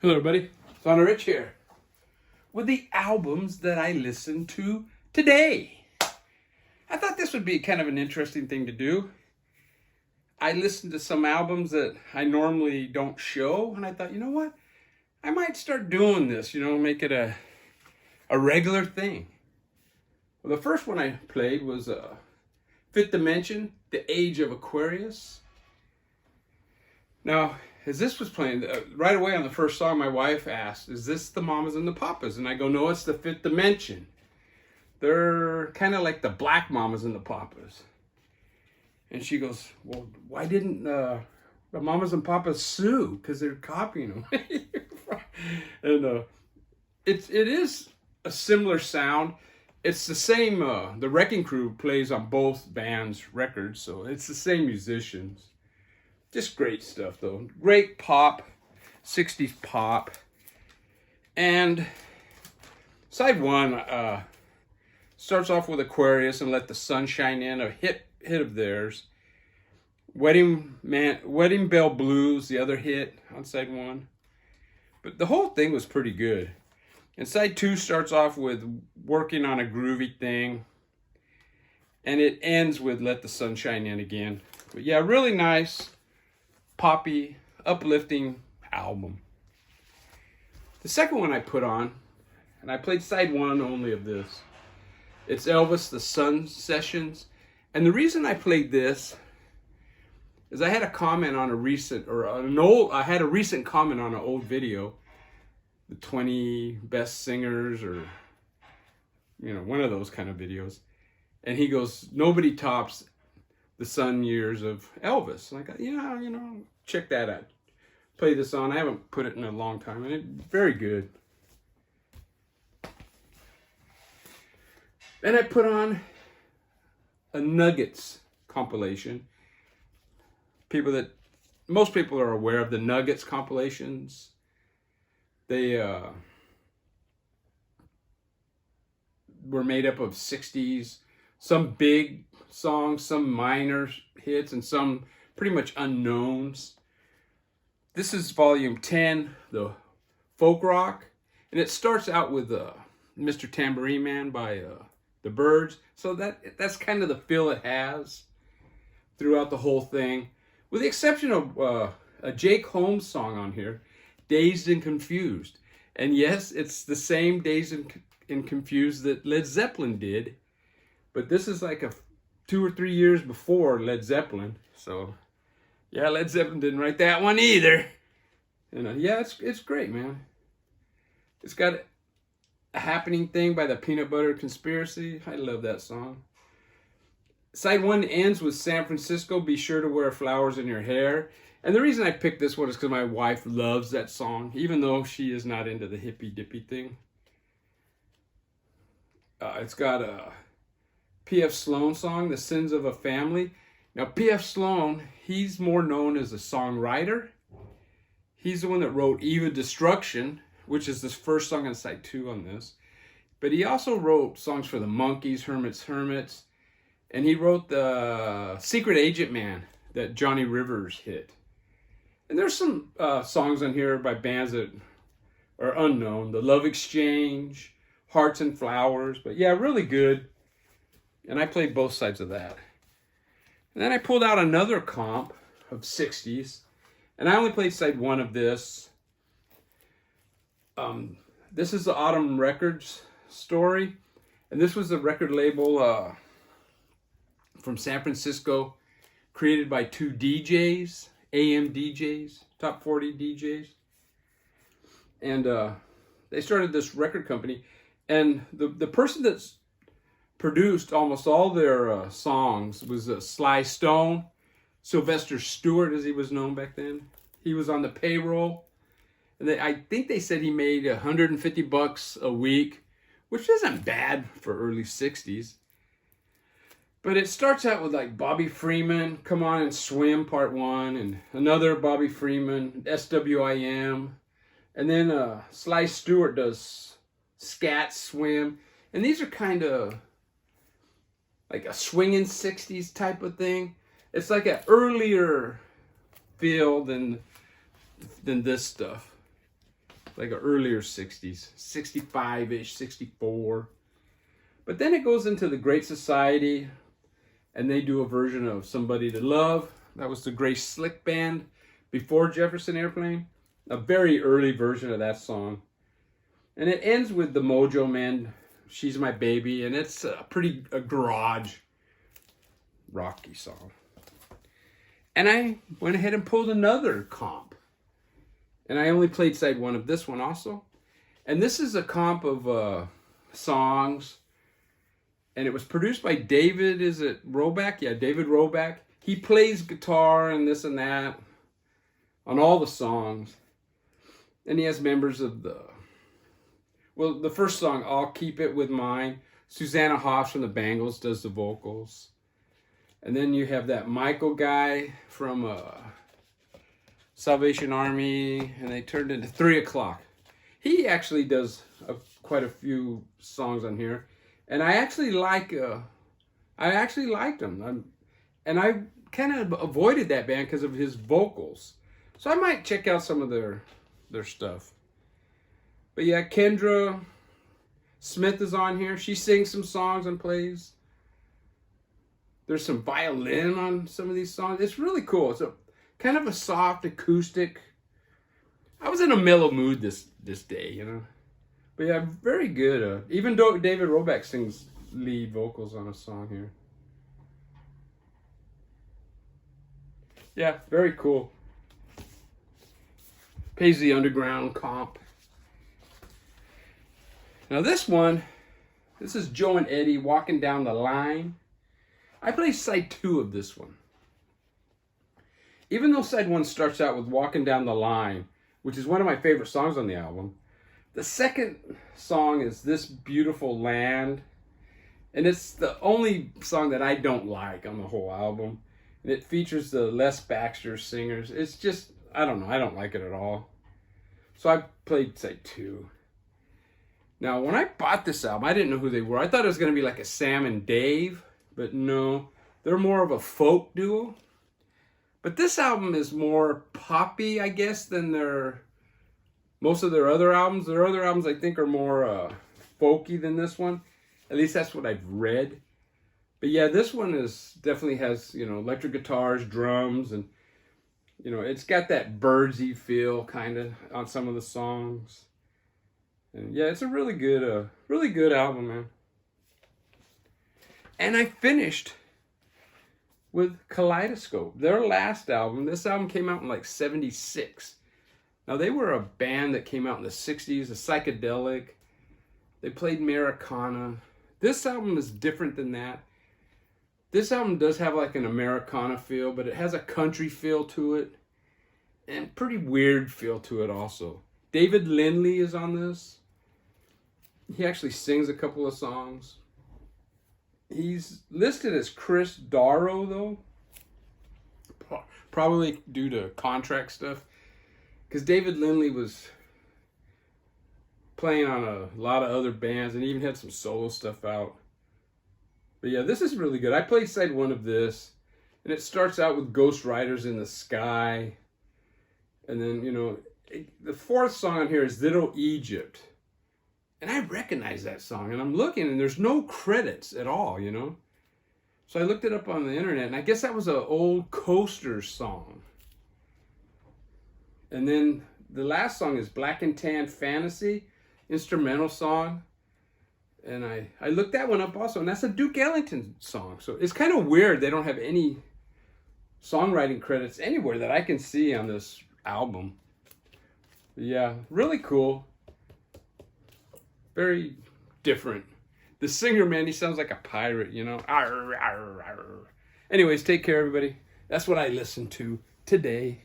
Hello everybody, Sonny Rich here with the albums that I listened to today. I thought this would be kind of an interesting thing to do. I listened to some albums that I normally don't show, and I thought, you know what? I might start doing this, make it a regular thing. Well, the first one I played was Fifth Dimension, The Age of Aquarius. Now, as this was playing, right away on the first song, my wife asked, is this the Mamas and the Papas? And I go, no, it's the Fifth Dimension. They're kind of like the Black Mamas and the Papas. And she goes, well, why didn't the Mamas and Papas sue? Because they're copying them. And it is a similar sound. It's the same, the Wrecking Crew plays on both bands' records, so it's the same musicians. Just great stuff, though. Great pop, 60s pop. And side one starts off with Aquarius and Let the Sun Shine In, a hit of theirs. Wedding Bell Blues, the other hit on side one. But the whole thing was pretty good. And side two starts off with Working on a Groovy Thing. And it ends with Let the Sun Shine In again. But yeah, really nice, poppy, uplifting album. The second one I put on, and I played side one only of this, it's Elvis the Sun Sessions. And the reason I played this is I had a comment on a recent comment on an old video, the 20 best singers, or one of those kind of videos. And he goes, nobody tops the Sun years of Elvis. And I go, check that out. Play this on. I haven't put it in a long time, and it's very good. Then I put on a Nuggets compilation. Most people are aware of the Nuggets compilations. They were made up of 60s, some big songs, some minor hits, and some pretty much unknowns. This is volume 10, the folk rock, and it starts out with Mr. Tambourine Man by the Byrds. So that's kind of the feel it has throughout the whole thing, with the exception of a Jake Holmes song on here, Dazed and Confused. And yes, it's the same Dazed and Confused that Led Zeppelin did, but this is like 2 or 3 years before Led Zeppelin. So yeah, Led Zeppelin didn't write that one either. And yeah, it's great, man. It's got A Happening Thing by the Peanut Butter Conspiracy. I love that song. Side one ends with San Francisco, Be Sure to Wear Flowers in Your Hair. And the reason I picked this one is because my wife loves that song, even though she is not into the hippy-dippy thing. It's got a P.F. Sloan song, The Sins of a Family. Now, P.F. Sloan, he's more known as a songwriter. He's the one that wrote Eve of Destruction, which is the first song on side two on this. But he also wrote songs for the Monkees, Hermits, and he wrote the Secret Agent Man that Johnny Rivers hit. And there's some songs on here by bands that are unknown. The Love Exchange, Hearts and Flowers. But yeah, really good. And I played both sides of that. And then I pulled out another comp of 60s. And I only played side one of this. This is the Autumn Records story. And this was the record label from San Francisco, created by two DJs, AM DJs, top 40 DJs. And they started this record company. And the person that's produced almost all their songs was Sly Stone, Sylvester Stewart, as he was known back then. He was on the payroll. And I think they said he made $150 a week, which isn't bad for early 60s. But it starts out with like Bobby Freeman, Come On and Swim, Part 1, and another Bobby Freeman, SWIM. And then Sly Stewart does Scat, Swim. And these are kind of like a swinging 60s type of thing. It's like an earlier feel than this stuff. like an earlier 60s, 65-ish, 64. But then it goes into the Great Society, and they do a version of Somebody to Love. That was the Grace Slick Band before Jefferson Airplane. A very early version of that song. And it ends with the Mojo Man, She's My Baby, and it's a garage rocky song. And I went ahead and pulled another comp. And I only played side one of this one also. And this is a comp of songs. And it was produced by David, is it Roback? Yeah, David Roback. He plays guitar and this and that on all the songs. And he has members of the first song, I'll Keep It With Mine. Susanna Hoffs from the Bangles does the vocals. And then you have that Michael guy from Salvation Army, and they turned into 3 O'Clock. He actually does quite a few songs on here. And I actually liked him. And I kind of avoided that band because of his vocals. So I might check out some of their stuff. But yeah, Kendra Smith is on here. She sings some songs and plays. There's some violin on some of these songs. It's really cool. It's a kind of a soft acoustic. I was in a mellow mood this day, you know. But yeah, very good. Even though David Roback sings lead vocals on a song here. Yeah, very cool. Paisley Underground comp. Now this is Joe and Eddie, Walking Down the Line. I play side 2 of this one. Even though side 1 starts out with Walking Down the Line, which is one of my favorite songs on the album, the second song is This Beautiful Land. And it's the only song that I don't like on the whole album. And it features the Les Baxter singers. It's just, I don't know, I don't like it at all. So I played side 2. Now, when I bought this album, I didn't know who they were. I thought it was going to be like a Sam and Dave, but no. They're more of a folk duo. But this album is more poppy, I guess, than most of their other albums. Their other albums, I think, are more folky than this one. At least that's what I've read. But yeah, this one definitely has, you know, electric guitars, drums, and, you know, it's got that Birdsy feel kind of on some of the songs. And yeah, it's a really good album, man. And I finished with Kaleidoscope, their last album. This album came out in like 76. Now, they were a band that came out in the 60s, a psychedelic. They played Americana. This album is different than that. This album does have like an Americana feel, but it has a country feel to it. And pretty weird feel to it also. David Lindley is on this. He actually sings a couple of songs. He's listed as Chris Darrow, though. Probably due to contract stuff. Because David Lindley was playing on a lot of other bands and even had some solo stuff out. But yeah, this is really good. I played side 1 of this. And it starts out with Ghost Riders in the Sky. And then, you know, the 4th song on here is Little Egypt. And I recognize that song, and I'm looking, and there's no credits at all, you know? So I looked it up on the internet, and I guess that was an old Coasters song. And then the last song is Black and Tan Fantasy, instrumental song. And I looked that one up also, and that's a Duke Ellington song. So it's kind of weird they don't have any songwriting credits anywhere that I can see on this album. But yeah, really cool. Very different. The singer, man, he sounds like a pirate, you know. Arr, arr, arr. Anyways, take care, everybody. That's what I listened to today.